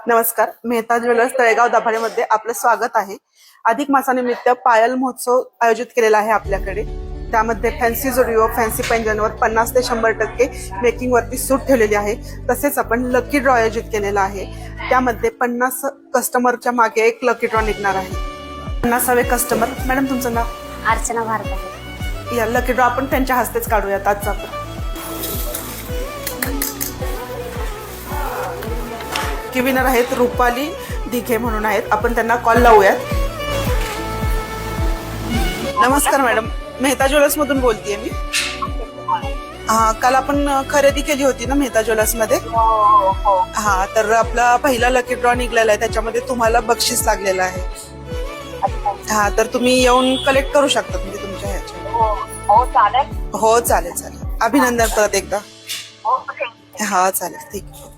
नमस्कार, मेहता ज्वेलर्स तळेगाव दाभाडेमध्ये आपलं स्वागत आहे. अधिक मासानिमित्त पायल महोत्सव आयोजित केलेला आहे आपल्याकडे. त्यामध्ये फॅन्सी जुडिओ, फॅन्सी पैंजनवर 50 ते 100% मेकिंग वरती सूट ठेवलेली आहे. तसेच आपण लकी ड्रॉ आयोजित केलेला आहे. त्यामध्ये 50 कस्टमरच्या मागे एक लकी ड्रॉ निघणार आहे. 50वे कस्टमर. मॅडम, तुमचं नाव? अर्चना भारत. या लकी ड्रॉ आपण त्यांच्या हस्तेच काढूयात आजचा आपण. की विनर आहेत रुपाली दिघे म्हणून आहेत. आपण त्यांना कॉल लावूयात. नमस्कार मॅडम, मेहता ज्वेलर्स मधून बोलतेय मी. हा, काल आपण खरेदी केली होती ना मेहता ज्वेलर्स मध्ये. हा, तर आपला पहिला लकी ड्रॉ निघलेला आहे. त्याच्यामध्ये तुम्हाला बक्षीस लागलेलं आहे. हा, तर तुम्ही येऊन कलेक्ट करू शकता म्हणजे तुमच्या ह्याच्या. हो चालेल चालेल. अभिनंदन परत एकदा. हा चालेल, ठीक आहे.